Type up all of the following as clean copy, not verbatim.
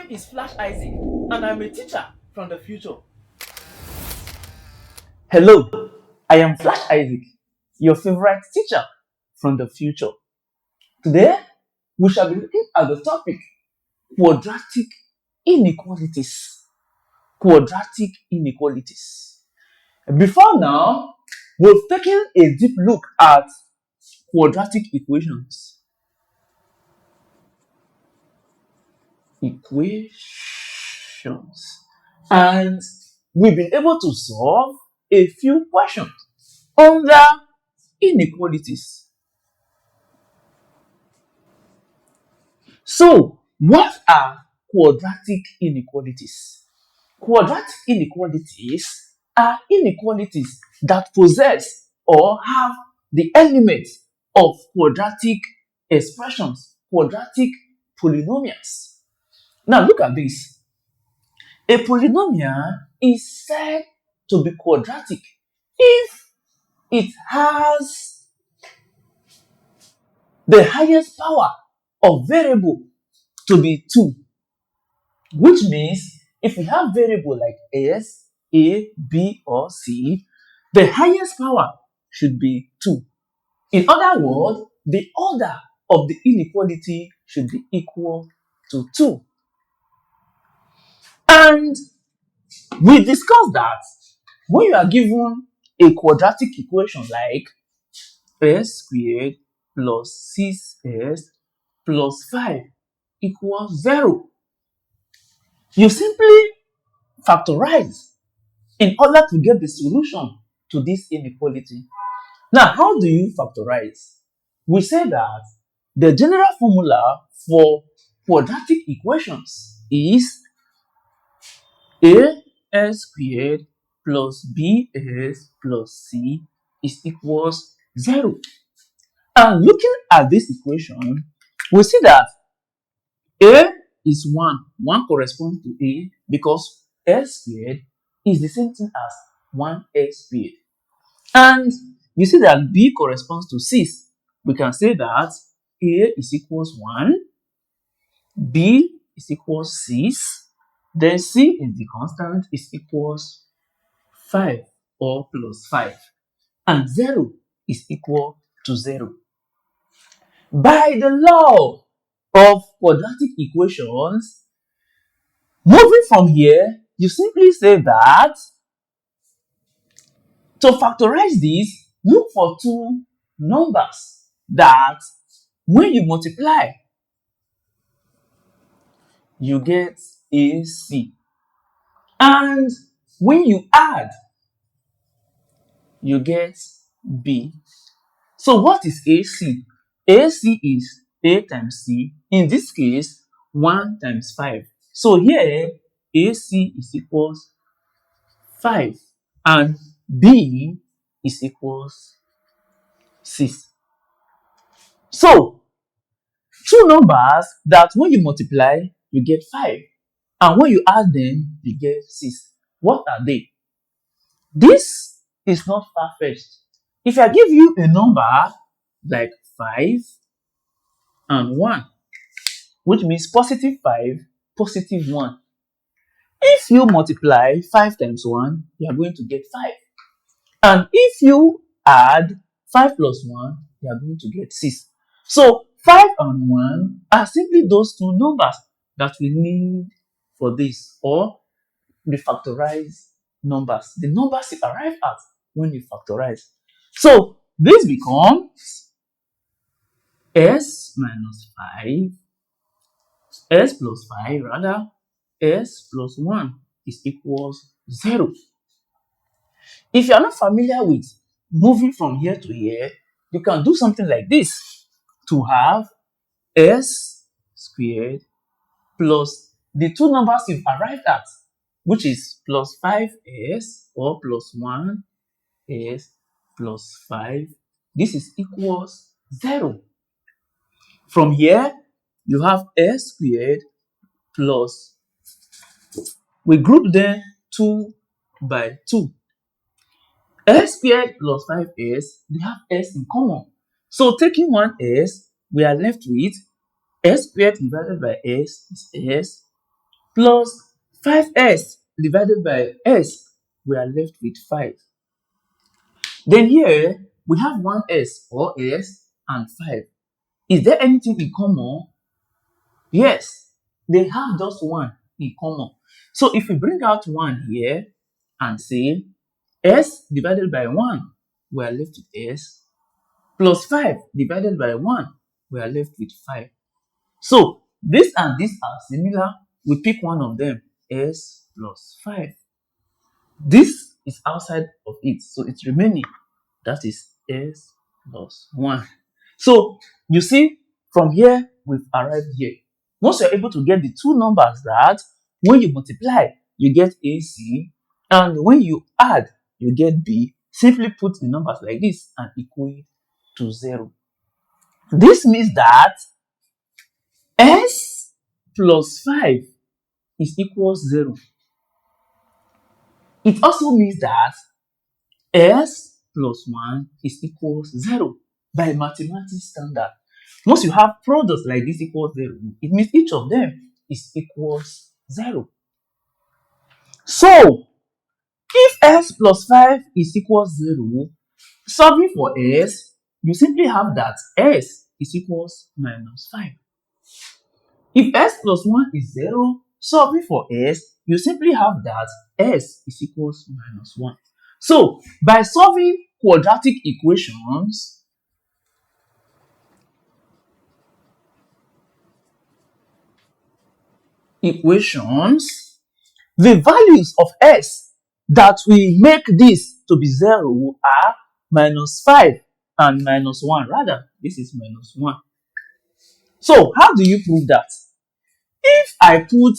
name is Flash Isaac, and I'm a teacher from the future. Hello, I am Flash Isaac, your favorite teacher from the future. Today, we shall be looking at the topic quadratic inequalities. Quadratic inequalities. Before now, we've taken a deep look at quadratic equations. And we've been able to solve a few questions under inequalities. So, what are quadratic inequalities? Quadratic inequalities are inequalities that possess or have the elements of quadratic expressions, quadratic polynomials. Now look at this. A polynomial is said to be quadratic if it has the highest power of variable to be 2, which means if we have variable like s, a, b, or c, the highest power should be 2. In other words, the order of the inequality should be equal to 2. And we discussed that when you are given a quadratic equation like s squared plus 6s plus 5 equals 0, you simply factorize in order to get the solution to this inequality. Now, how do you factorize? We say that the general formula for quadratic equations is as squared plus bs plus c is equals 0. And looking at this equation, we see that a is 1. 1 corresponds to a because s squared is the same thing as 1s squared. And you see that b corresponds to 6. We can say that a is equals 1, b is equals 6, then c is the constant, is equals 5 or plus 5. And 0 is equal to 0. By the law of quadratic equations, moving from here, you simply say that to factorize this, look for two numbers that when you multiply, you get AC. And when you add, you get B. So what is AC? AC is A times C. In this case, 1 times 5. So here, AC is equals 5 and B is equals 6. So, two numbers that when you multiply, you get 5. And when you add them, you get 6. What are they? This is not far-fetched. If I give you a number like 5 and 1, which means positive 5, positive 1. If you multiply 5 times 1, you are going to get 5. And if you add 5 plus 1, you are going to get 6. So 5 and 1 are simply those two numbers that we need for this, or the factorized numbers. The numbers you arrive at when you factorize. So this becomes s minus 5, s plus 5 rather, s plus 1 is equals 0. If you are not familiar with moving from here to here, you can do something like this to have s squared plus the two numbers you've arrived at, which is plus 5s or plus 1s plus 5. This is equals 0. From here, you have s squared plus, we group them 2 by 2. S squared plus 5s, they have s in common. So taking one s, we are left with s squared divided by s is s plus 5s divided by s, we are left with 5. Then here we have 1s or s and 5. Is there anything in common? Yes, they have just 1 in common. So if we bring out 1 here and say s divided by 1, we are left with s, plus 5 divided by 1, we are left with 5. So this and this are similar. We pick one of them, s plus 5. This is outside of it, so it's remaining. That is s plus 1. So you see, from here, we've arrived here. Once you're able to get the two numbers that when you multiply, you get AC, and when you add, you get B, simply put the numbers like this and equate to 0. This means that S plus 5 is equals 0. It also means that S plus 1 is equals 0 by mathematics standard. Once you have products like this equals 0, it means each of them is equals 0. So, if S plus 5 is equals 0, solving for S, you simply have that S is equals minus 5. If S plus 1 is 0, solving for S, you simply have that S is equals minus 1. So, by solving quadratic equations, the values of S that we make this to be 0 are minus 5 and minus 1. Rather, this is minus 1. So, how do you prove that? If I put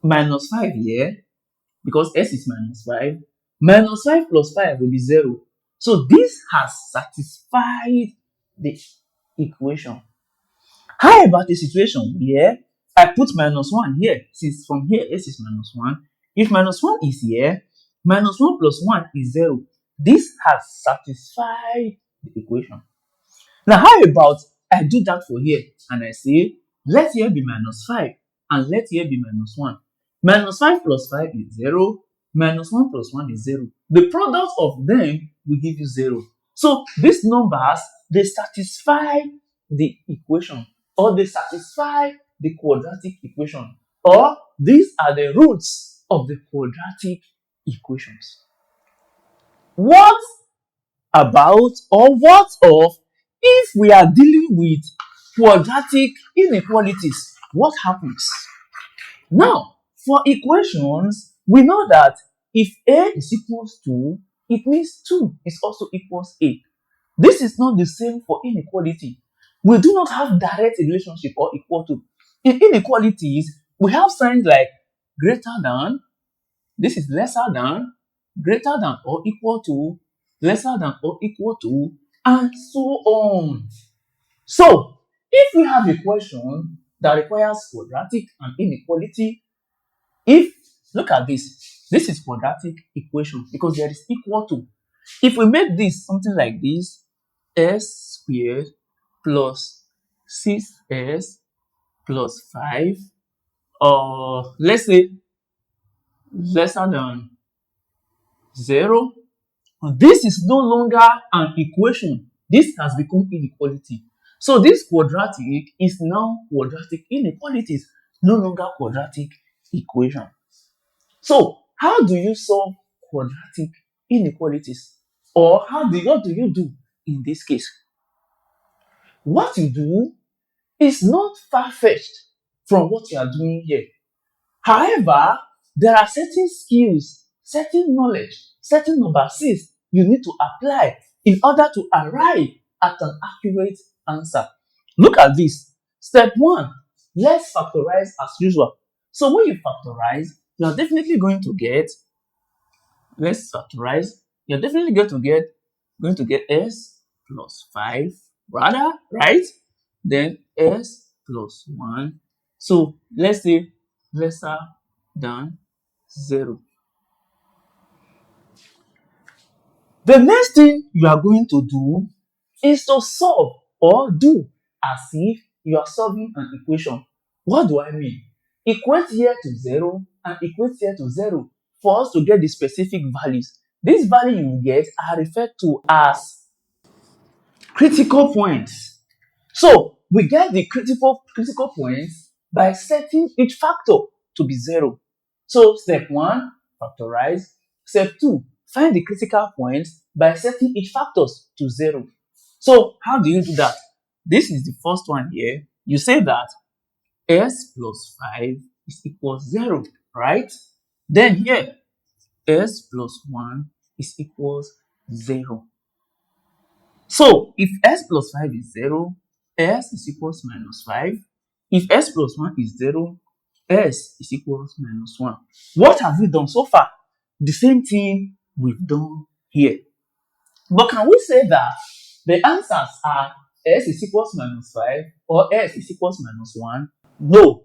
minus 5 here, because S is minus 5, minus 5 plus 5 will be 0. So, this has satisfied the equation. How about the situation where I put minus 1 here, since from here S is minus 1. If minus 1 is here, minus 1 plus 1 is 0. This has satisfied the equation. Now, how about I do that for here and I say, let here be minus 5 and let here be minus 1. Minus 5 plus 5 is 0. Minus 1 plus 1 is 0. The product of them will give you 0. So, these numbers, they satisfy the equation, or they satisfy the quadratic equation, or these are the roots of the quadratic equations. What about, or what of, if we are dealing with quadratic inequalities? What happens? Now, for equations, we know that if A is equals to, it means 2 is also equals A. This is not the same for inequality. We do not have direct relationship or equal to. In inequalities, we have signs like greater than, this is lesser than, greater than or equal to, lesser than or equal to, and so on. So, if we have a question that requires quadratic and inequality, look at this is quadratic equation because there is equal to. If we make this something like this, s squared plus 6s plus 5, or let's say lesser than 0, this is no longer an equation. This has become inequality. So this quadratic is now quadratic inequalities, no longer quadratic equation. So how do you solve quadratic inequalities? Or what do you do in this case? What you do is not far-fetched from what you are doing here. However, there are certain skills, certain knowledge, certain numbercies you need to apply in order to arrive at an accurate answer. Look at this. Step 1, let's factorize as usual. So when you factorize, you are definitely going to get, let's factorize, you're definitely going to get s plus 5, rather, right? Then s plus 1. So let's say lesser than 0. The next thing you are going to do is to solve or do as if you are solving an equation. What do I mean? equate here to 0 and equate here to 0 for us to get the specific values. These values you get are referred to as critical points. So we get the critical points by setting each factor to be 0. So step 1, factorize. Step 2, find the critical points by setting each factors to 0. So how do you do that? This is the first one here. You say that s plus 5 is equals 0, right? Then here, s plus 1 is equals 0. So if s plus 5 is 0, s is equals minus 5. If s plus 1 is 0, s is equals minus 1. What have we done so far? The same thing we've done here. But can we say that the answers are s is equals minus 5 or s is equals minus 1? No.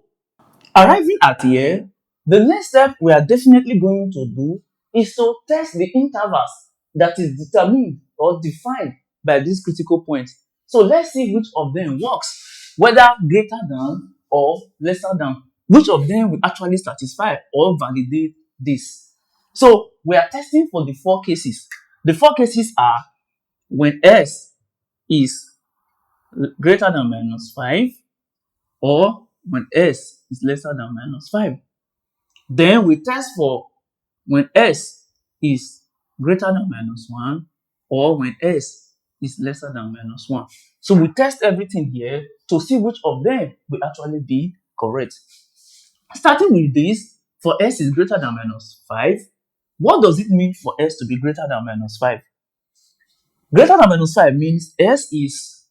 Arriving at here, the next step we are definitely going to do is to test the intervals that is determined or defined by these critical points. So let's see which of them works, whether greater than or lesser than. Which of them will actually satisfy or validate this. So we are testing for the 4 cases. The 4 cases are when s is greater than minus 5 or when s is lesser than minus 5. Then we test for when s is greater than minus 1 or when s is lesser than minus 1. So we test everything here to see which of them will actually be correct. Starting with this, for s is greater than minus 5, what does it mean for s to be greater than minus 5? Greater than minus 5 means s is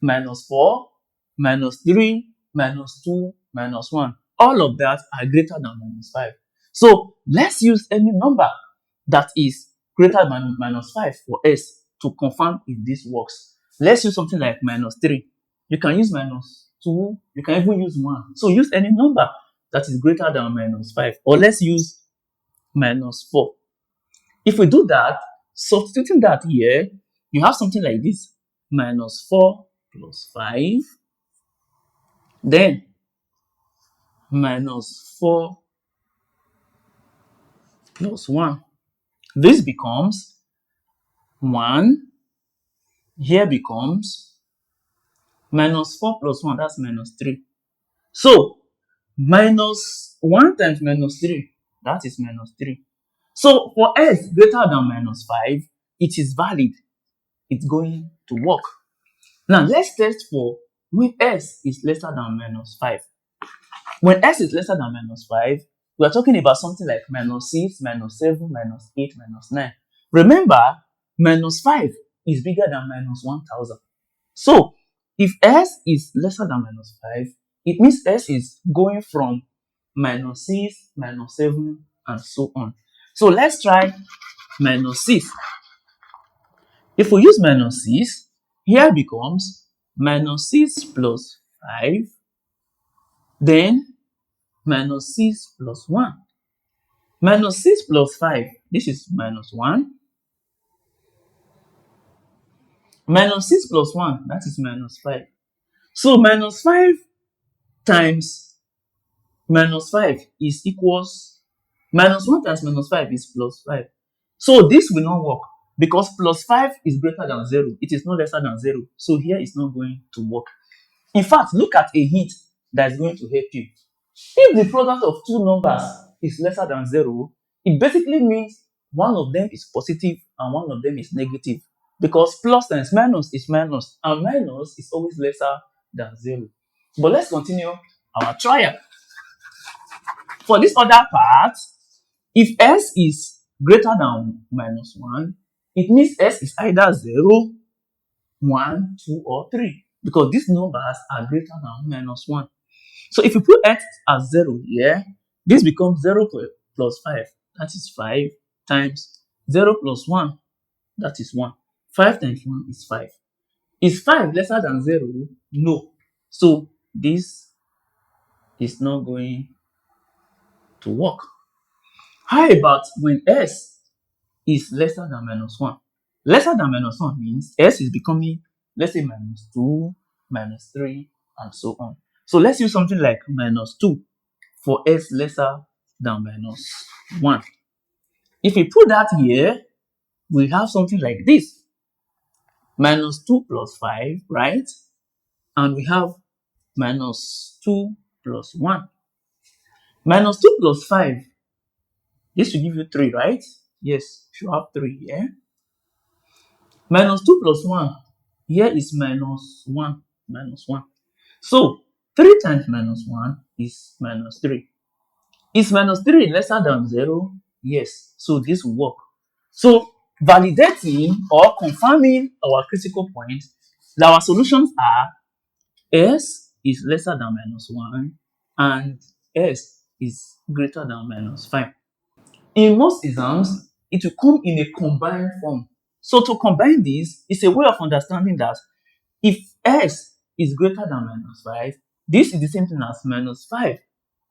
minus 4, minus 3, minus 2, minus 1. All of that are greater than minus 5. So let's use any number that is greater than minus 5 for s to confirm if this works. Let's use something like minus 3. You can use minus 2, you can even use 1. So use any number that is greater than minus 5, or let's use minus 4. If we do that, substituting that here, you have something like this: minus 4 plus 5, then minus 4 plus 1. This becomes 1. Here becomes minus 4 plus 1, that's minus 3. So minus 1 times minus 3, that is minus 3. So for s greater than minus 5, it is valid. It's going to work. Now let's test for when s is lesser than minus 5. When s is lesser than minus 5, we are talking about something like minus 6, minus 7, minus 8, minus 9. Remember, minus 5 is bigger than minus 1000. So if s is lesser than minus 5, it means s is going from minus 6, minus 7, and so on. So let's try minus 6. If we use minus 6, here becomes minus 6 plus 5, then minus 6 plus 1. Minus 6 plus 5, this is minus 1. Minus 6 plus 1, that is minus 5. So minus 5 times minus 5 is equals, minus 1 times minus 5 is plus 5. So this will not work because plus 5 is greater than 0. It is not lesser than 0. So here is not going to work. In fact, look at a hint that is going to help you. If the product of two numbers is lesser than 0, it basically means one of them is positive and one of them is negative, because plus times minus is minus, and minus is always lesser than 0. But let's continue our trial. For this other part, if s is greater than minus 1, it means s is either 0, 1, 2, or 3, because these numbers are greater than minus 1. So if you put x as 0 here, this becomes 0 plus 5, that is 5, times 0 plus 1, that is 1. 5 times 1 is 5. Is 5 lesser than 0? No. So this is not going to work. How about when s is lesser than minus 1? Lesser than minus 1 means s is becoming, let's say, minus 2, minus 3, and so on. So let's use something like minus 2 for s lesser than minus 1. If we put that here, we have something like this. Minus 2 plus 5, right? And we have minus 2 plus 1. Minus 2 plus 5, this will give you 3, right? Yes, you have 3 here. Minus 2 plus 1, here is minus 1, minus 1. So, 3 times minus 1 is minus 3. Is minus 3 lesser than 0? Yes, so this will work. So, validating or confirming our critical point, our solutions are s is lesser than minus 1 and s is greater than minus 5. In most exams, it will come in a combined form. So to combine this is a way of understanding that if s is greater than minus 5, this is the same thing as minus 5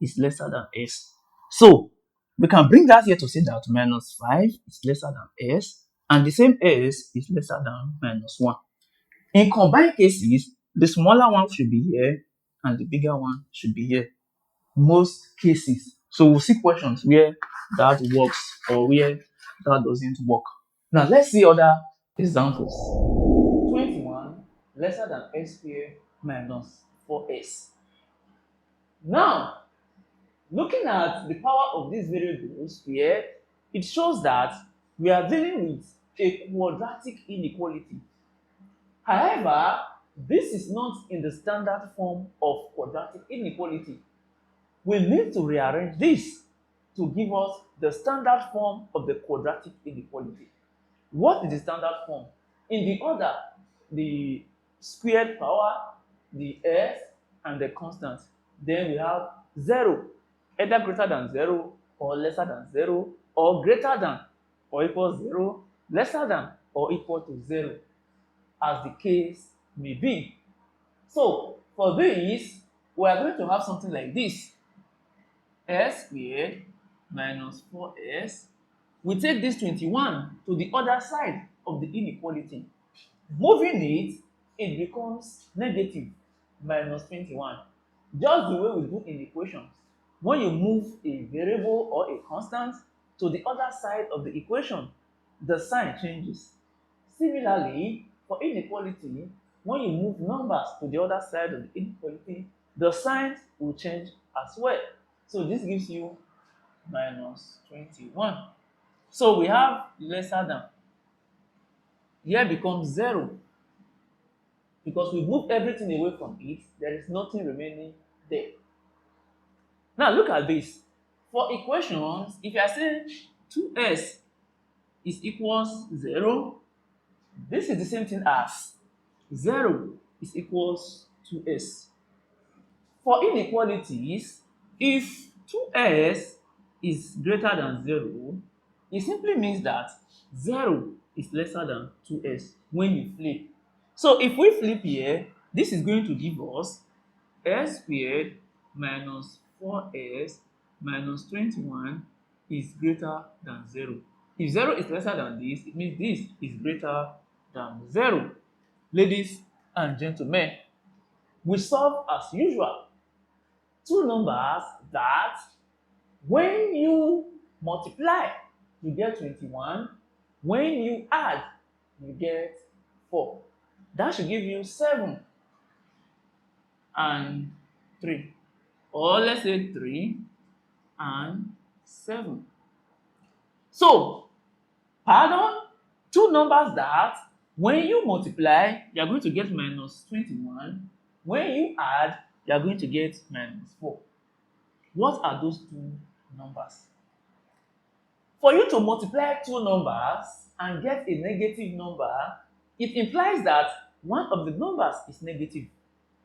is lesser than s. So we can bring that here to say that minus 5 is lesser than s and the same s is lesser than minus 1. In combined cases, the smaller one should be here and the bigger one should be here. Most cases. So we'll see questions where that works or where that doesn't work. Now let's see other examples. 21 lesser than s squared minus 4s. Now, looking at the power of these variables here, it shows that we are dealing with a quadratic inequality. However, this is not in the standard form of quadratic inequality. We need to rearrange this to give us the standard form of the quadratic inequality. What is the standard form? In the order, the squared power, the s, and the constant. Then we have 0, either greater than 0 or lesser than 0, or greater than or equal 0, lesser than or equal to 0, as the case may be. So for this, we are going to have something like this. S squared minus 4s. We take this 21 to the other side of the inequality. Moving it, it becomes negative minus 21. Just the way we do in equations. When you move a variable or a constant to the other side of the equation, the sign changes. Similarly, for inequality, when you move numbers to the other side of the inequality, the signs will change as well. So this gives you minus 21. So we have lesser than. Here becomes 0 because we move everything away from it. There is nothing remaining there. Now look at this. For equations, if you are saying 2s is equals 0, this is the same thing as 0 is equals 2s. For inequalities, if 2s is greater than 0, it simply means that 0 is lesser than 2s when you flip. So if we flip here, this is going to give us s squared minus 4s minus 21 is greater than 0. If 0 is lesser than this, it means this is greater than 0. Ladies and gentlemen, we solve as usual. Two numbers that when you multiply, you get 21. When you add, you get 4. That should give you 7 and 3. Or let's say 3 and 7. So, pardon, two numbers that when you multiply, you are going to get minus 21. When you add, you are going to get minus 4. What are those two numbers? For you to multiply two numbers and get a negative number, it implies that one of the numbers is negative.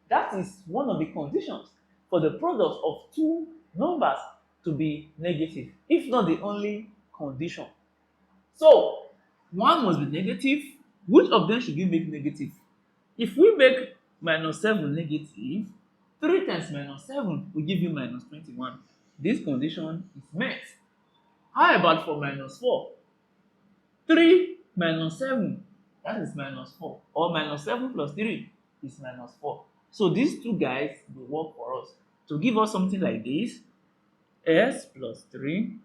That is one of the conditions for the product of two numbers to be negative, if not the only condition. So, one must be negative. Which of them should we make negative? If we make minus 7 negative, 3 times minus 7 will give you minus 21. This condition is met. How about for minus 4? 3 minus 7, that is minus 4. Or minus 7 plus 3 is minus 4. So these two guys will work for us to give us something like this: s plus 3,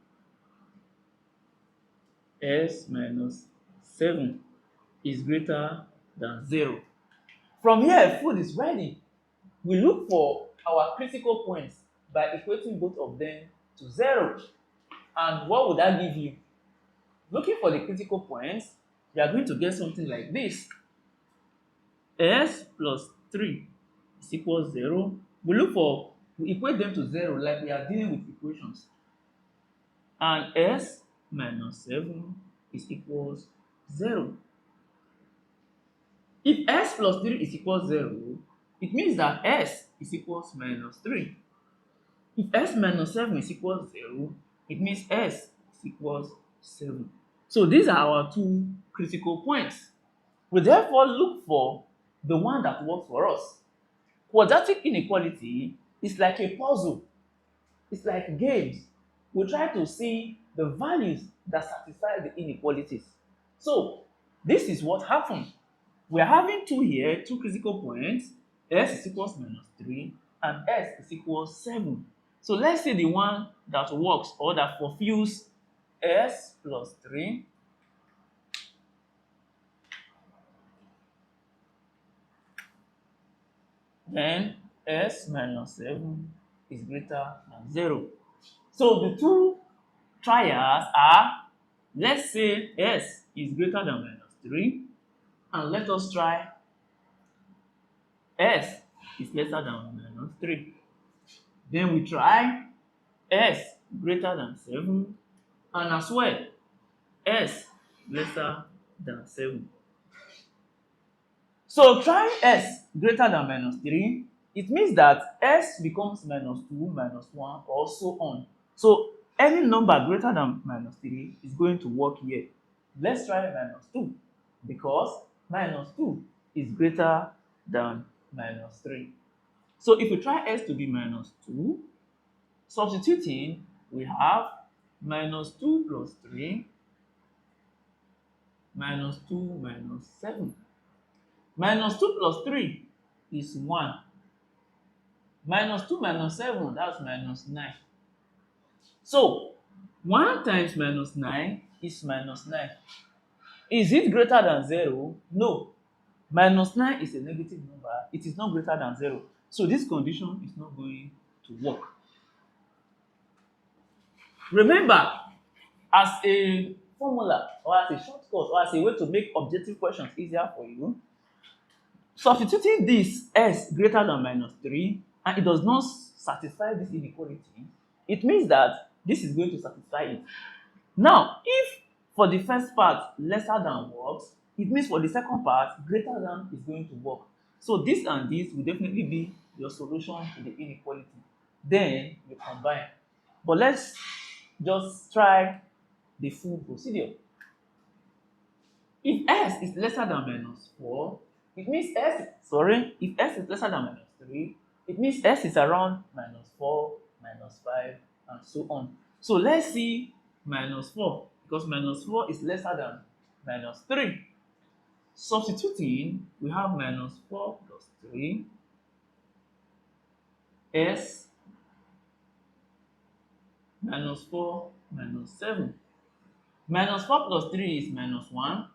s minus 7 is greater than 0. From here, food is ready. We look for our critical points by equating both of them to 0. And what would that give you? Looking for the critical points, you are going to get something like this: s plus 3 is equals 0. We equate them to 0 like we are dealing with equations. And s minus 7 is equals 0. If s plus 3 is equals 0, it means that s is equals minus 3. If s minus 7 is equals 0, it means s is equals 7. So these are our two critical points. We therefore look for the one that works for us. Quadratic inequality is like a puzzle. It's like games. We try to see the values that satisfy the inequalities. So this is what happened. We are having two here, two critical points. S is equals minus 3 and s is equals 7. So let's say the one that works or that fulfills s plus 3 then s minus 7 is greater than 0. So the two trials are, let's say s is greater than minus 3, and let us try s is lesser than minus 3. Then we try s greater than 7, and as well s lesser than 7. So trying s greater than minus 3, it means that s becomes minus 2, minus 1, or so on. So any number greater than minus 3 is going to work here. Let's try minus 2, because minus 2 is greater than minus 3. So if we try s to be minus 2, substituting, we have minus 2 plus 3 minus 2 minus 7. Minus 2 plus 3 is 1. Minus 2 minus 7, that's minus 9. So 1 times minus 9 is minus 9. Is it greater than 0? No. Minus 9 is a negative number. It is not greater than 0. So this condition is not going to work. Remember, as a formula or as a shortcut or as a way to make objective questions easier for you, substituting this s greater than minus 3 and it does not satisfy this inequality, it means that this is going to satisfy it. Now, if for the first part lesser than works, it means for the second part greater than is going to work. So this and this will definitely be your solution to the inequality. Then you combine. But let's just try the full procedure. If s is lesser than minus 4, it means if s is lesser than minus 3, it means s is around minus 4, minus 5, and so on. So let's see minus 4, because minus 4 is lesser than minus 3. Substituting, we have minus 4 plus 3, s minus 4 minus 7. Minus 4 plus 3 is minus 1.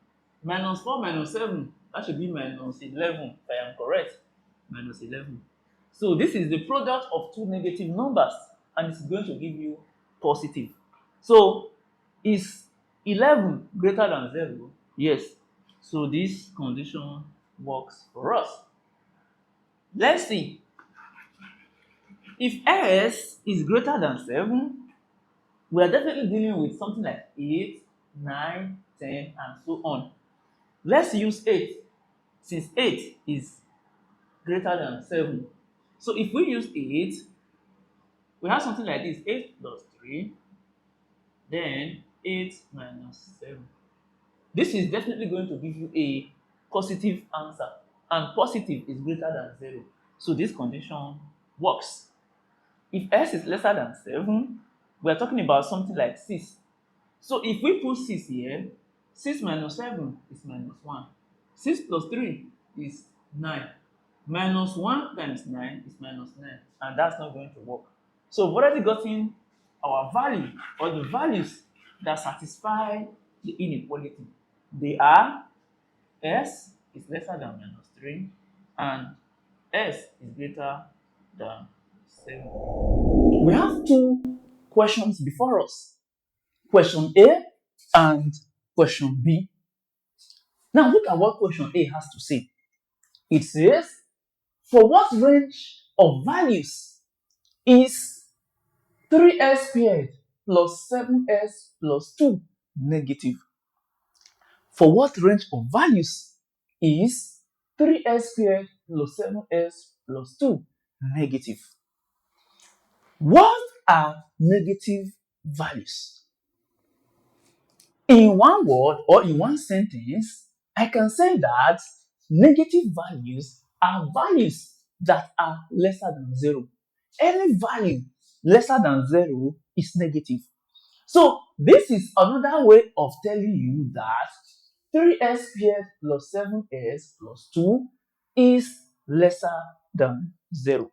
Minus 4 minus 7, that should be minus 11 if I am correct. Minus 11. So this is the product of two negative numbers and it's going to give you positive. So is 11 greater than 0? Yes. So this condition works for us. Let's see. If s is greater than 7, we are definitely dealing with something like 8, 9, 10, and so on. Let's use 8, since 8 is greater than 7. So if we use 8, we have something like this: 8 plus 3, then 8 minus 7. This is definitely going to give you a positive answer, and positive is greater than 0. So this condition works. If s is lesser than 7, we are talking about something like 6. So if we put 6 here, 6 minus 7 is minus 1. 6 plus 3 is 9. Minus 1 times 9 is minus 9, and that's not going to work. So we've already gotten our value, or the values that satisfy the inequality. They are s is lesser than minus 3 and s is greater than 7. We have two questions before us, question A and question B. Now look at what question A has to say. It says, for what range of values is 3s squared plus 7s plus 2 negative? For what range of values is 3s squared plus 7s plus 2 negative? What are negative values? In one word or in one sentence, I can say that negative values are values that are lesser than 0. Any value lesser than 0 is negative. So this is another way of telling you that 3s squared plus 7s plus 2 is lesser than 0.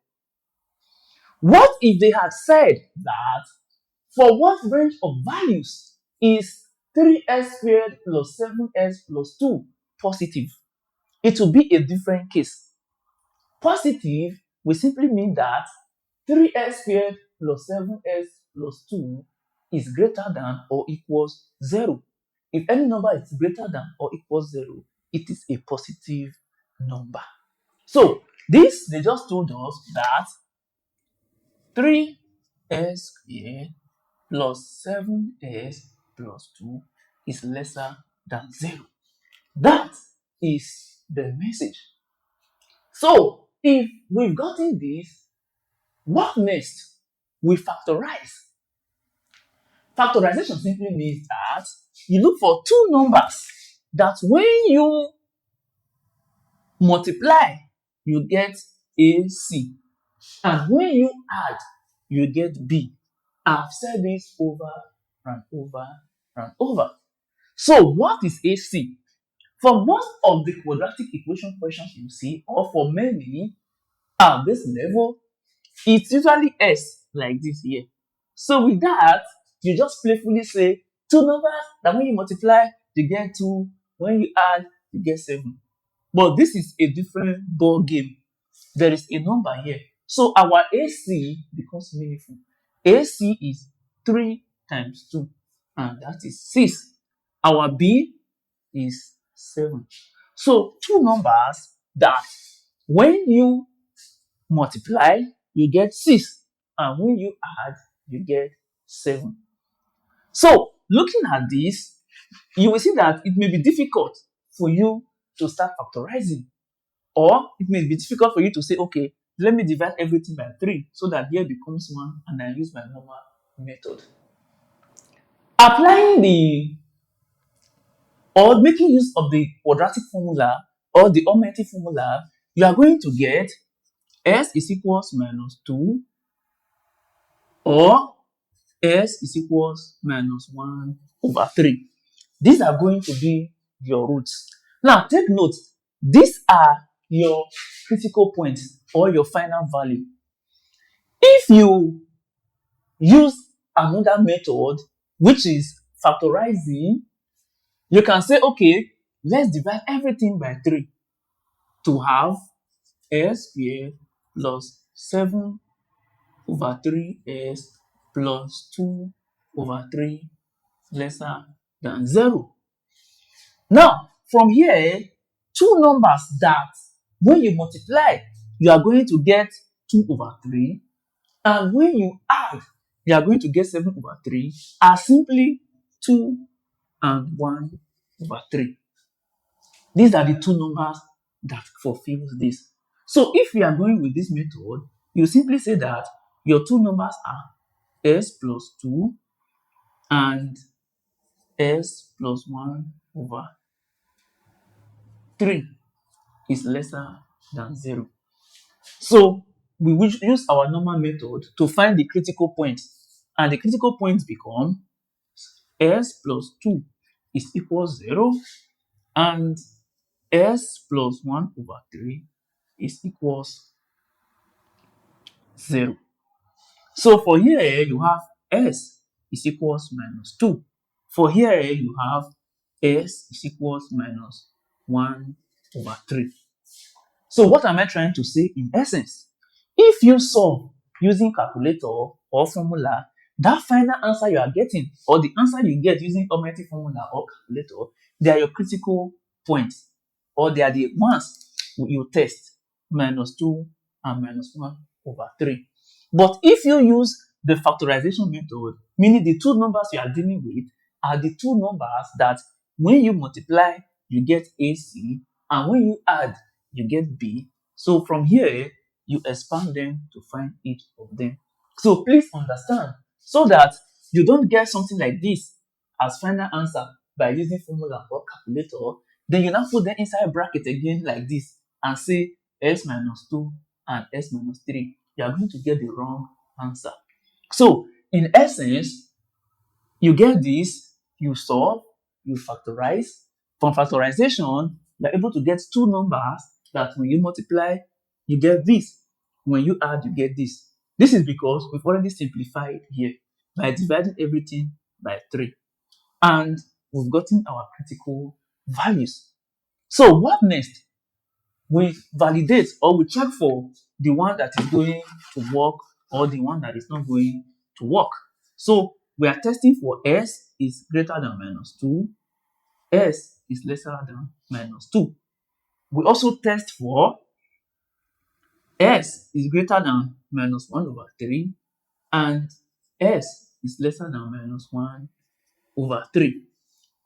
What if they had said that for what range of values is 3s squared plus 7s plus 2 positive? It will be a different case. Positive will simply mean that 3s squared plus 7s plus 2 is greater than or equals 0. If any number is greater than or equals 0, it is a positive number. So this, they just told us that 3s squared plus 7s plus 2 is lesser than 0. That is the message. So if we've gotten this, what next? We factorize. Factorization simply means that you look for two numbers that when you multiply, you get AC. And when you add, you get B. I've said this over and over and over. So what is AC? For most of the quadratic equation questions you see, or for many at this level, it's usually S like this here. So with that, you just playfully say two numbers that when you multiply, you get 2. When you add, you get 7. But this is a different ball game. There is a number here. So our AC becomes meaningful. AC is 3 times 2, and that is 6. Our B is 7. So two numbers that when you multiply, you get 6, and when you add, you get 7. So looking at this, you will see that it may be difficult for you to start factorizing, or it may be difficult for you to say, okay, let me divide everything by 3 so that here becomes 1 and I use my normal method. Applying the or making use of the quadratic formula or the augmented formula, you are going to get s is equals minus 2 or s is equals minus 1 over 3. These are going to be your roots. Now take note, these are your critical points or your final value. If you use another method, which is factorizing, you can say, okay, let's divide everything by 3 to have s squared plus 7 over 3s plus 2 over 3 lesser than 0. Now, from here, two numbers that when you multiply, you are going to get 2 over 3, and when you add, you are going to get 7 over 3, are simply 2 and 1 over 3. These are the two numbers that fulfills this. So if you are going with this method, you simply say that your two numbers are s plus 2 and s plus 1 over 3 is lesser than 0. So we will use our normal method to find the critical point, and the critical points become s plus 2 is equal 0 and s plus 1 over 3 is equals 0. So for here, you have s is equals minus 2. For here, you have s is equals minus 1 over 3. So what am I trying to say in essence? If you solve using calculator or formula, that final answer you are getting or the answer you get using automatic formula or calculator, they are your critical points or they are the ones you test, minus 2 and minus 1 over 3. But if you use the factorization method, meaning the two numbers you are dealing with are the two numbers that when you multiply, you get AC, and when you add, you get B. So from here, you expand them to find each of them. So please understand, so that you don't get something like this as final answer by using formula or calculator, then you now put them inside bracket again like this and say s minus 2 and s minus 3. You are going to get the wrong answer. So in essence, you get this, you solve, you factorize. From factorization, you're able to get two numbers that when you multiply, you get this. When you add, you get this. This is because we've already simplified here by dividing everything by 3. And we've gotten our critical values. So what next? We validate or we check for the one that is going to work or the one that is not going to work. So we are testing for s is greater than minus 2, s is lesser than minus 2. We also test for s is greater than minus 1 over 3 and s is lesser than minus 1 over 3.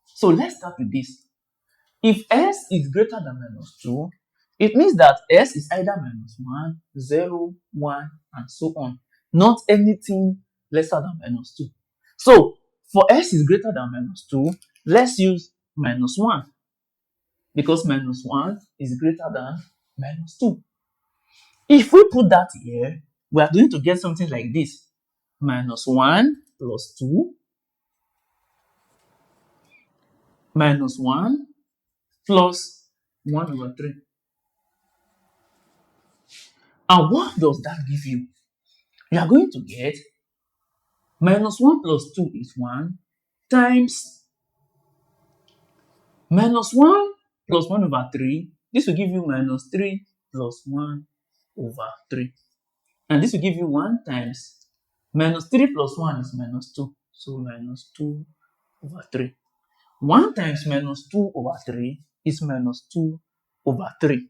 So let's start with this. If s is greater than minus 2, it means that s is either minus 1, 0, 1, and so on, not anything lesser than minus 2. So for s is greater than minus 2, let's use minus 1 because minus 1 is greater than minus 2. If we put that here, we are going to get something like this. Minus 1 plus 2 minus 1 plus 1 over 3. And what does that give you? You are going to get minus 1 plus 2 is 1 times minus 1 plus 1 over 3. This will give you minus 3 plus 1 over 3. And this will give you 1 times minus 3 plus 1 is minus 2. So minus 2 over 3. 1 times minus 2 over 3 is minus 2 over 3.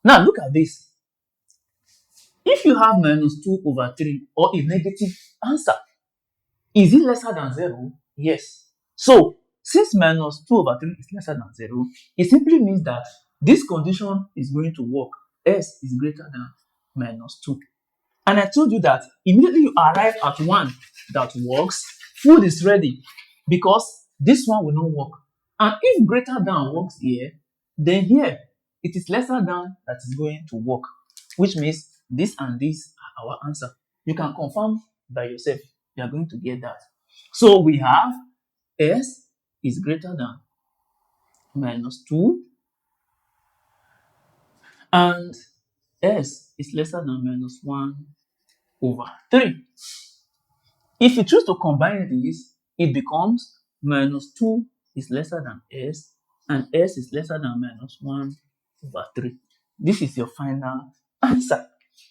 Now look at this. If you have minus 2 over 3 or a negative answer, is it lesser than 0? Yes. So since minus 2 over 3 is lesser than 0, it simply means that this condition is going to work. S is greater than minus 2. And I told you that immediately you arrive at one that works, food is ready because this one will not work. And if greater than works here, then here it is lesser than that is going to work, which means this and this are our answer. You can confirm by yourself. You are going to get that. So we have s is greater than minus 2 and s is lesser than minus 1 over 3. If you choose to combine these, it becomes minus 2 is lesser than s and s is lesser than minus 1 over 3. This is your final answer.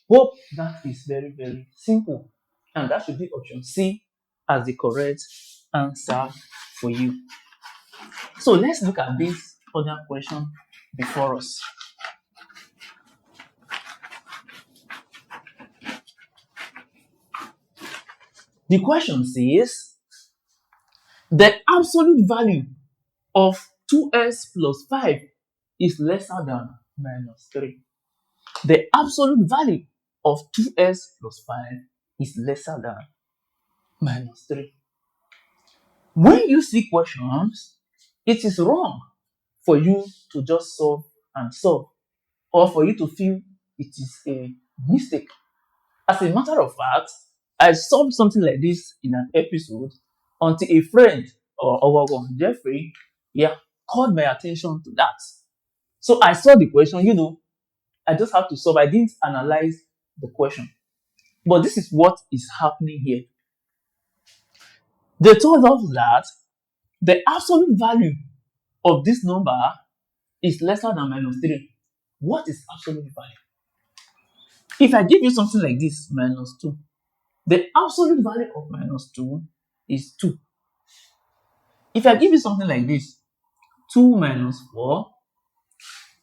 Hope that is very, very simple. And that should be option C as the correct answer for you. So let's look at this other question before us. The question says, the absolute value of 2s plus 5 is lesser than minus 3. The absolute value of 2s plus 5 is lesser than minus 3. When you see questions, it is wrong for you to just solve and solve, or for you to feel it is a mistake. As a matter of fact, I solved something like this in an episode until a friend or Jeffrey, called my attention to that. So I saw the question, I just have to solve. I didn't analyze the question. But this is what is happening here. They told us that the absolute value of this number is lesser than minus 3. What is absolute value? If I give you something like this, minus 2, the absolute value of minus 2 is 2. If I give you something like this, 2 minus 4,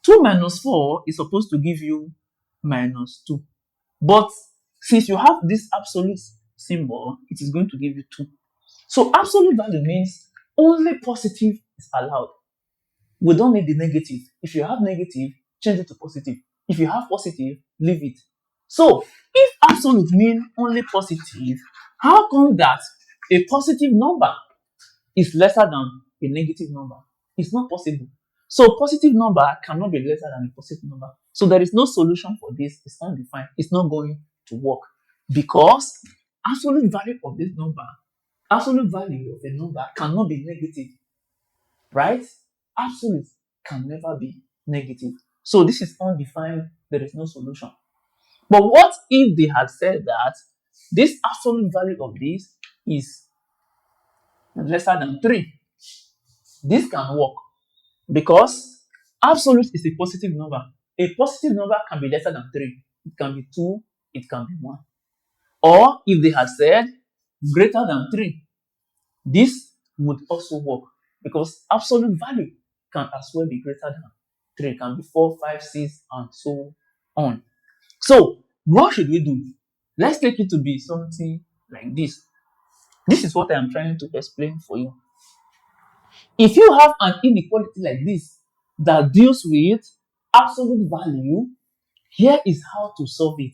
2 minus 4 is supposed to give you minus 2. But since you have this absolute symbol, it is going to give you 2. So absolute value means only positive is allowed. We don't need the negative. If you have negative, change it to positive. If you have positive, leave it. So if absolute means only positive, how come that a positive number is lesser than a negative number? It's not possible. So positive number cannot be lesser than a positive number. So there is no solution for this. It's undefined. It's not going to work because absolute value of this number, absolute value of a number cannot be negative, right? Absolute can never be negative. So this is undefined. There is no solution. But what if they had said that this absolute value of this is lesser than 3? This can work because absolute is a positive number. A positive number can be lesser than 3. It can be 2, it can be 1. Or if they had said greater than 3, this would also work because absolute value can as well be greater than 3. It can be 4, 5, 6, and so on. So what should we do? Let's take it to be something like this. This is what I am trying to explain for you. If you have an inequality like this that deals with absolute value, here is how to solve it.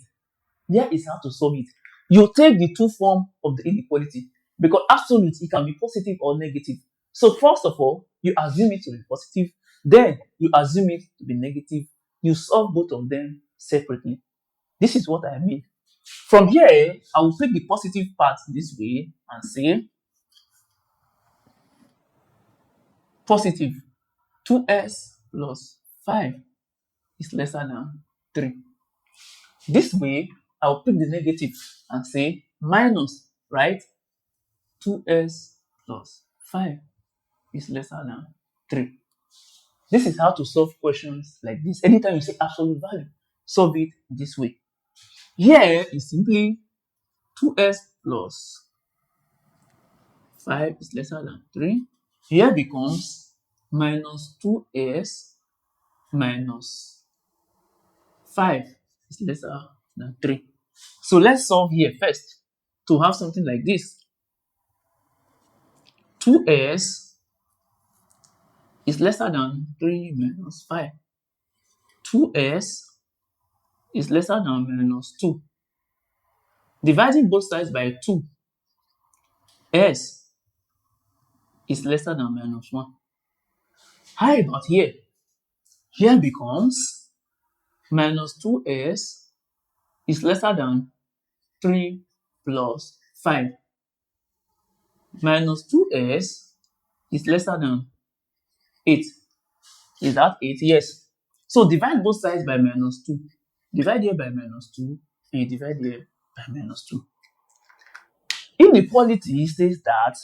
Here is how to solve it. You take the two forms of the inequality because absolute, it can be positive or negative. So first of all, you assume it to be positive, then you assume it to be negative. You solve both of them separately. This is what I mean. From here, I will take the positive part this way and say positive 2s plus 5 is lesser than 3. This way, I'll pick the negative and say minus, right? 2s plus 5 is lesser than 3. This is how to solve questions like this. Anytime you say absolute value, solve it this way. Here is simply 2s plus 5 is lesser than 3. Here becomes minus 2s minus 5 is lesser than 3. So let's solve here first to have something like this. 2s is lesser than 3 minus 5. 2s is lesser than minus 2. Dividing both sides by 2, s is lesser than minus 1. How about here? Here becomes minus 2s is lesser than 3 plus 5. Minus 2s is lesser than 8. Is that 8? Yes. So divide both sides by minus 2. Divide here by minus 2 and you divide here by minus 2. Inequality says that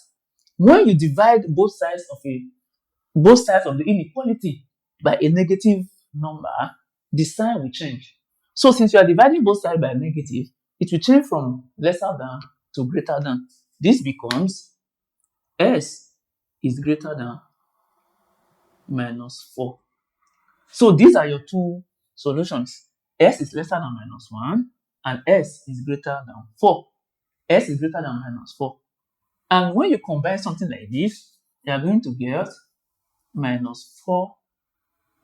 when you divide both sides of the inequality by a negative number, the sign will change. So since you are dividing both sides by negative, it will change from lesser than to greater than. This becomes s is greater than minus 4. So these are your two solutions. S is lesser than minus 1 and s is greater than 4. S is greater than minus 4. And when you combine something like this, you are going to get minus 4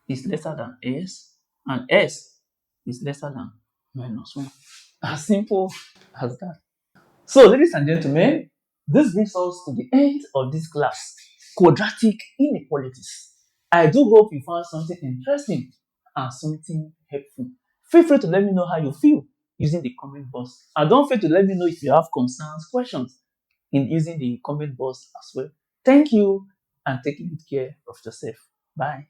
is lesser than s and s is lesser than minus 1. As simple as that. So ladies and gentlemen, this brings us to the end of this class, Quadratic Inequalities. I do hope you found something interesting and something helpful. Feel free to let me know how you feel using the comment box. And don't forget to let me know if you have concerns, questions in using the comment box as well. Thank you and take good care of yourself. Bye.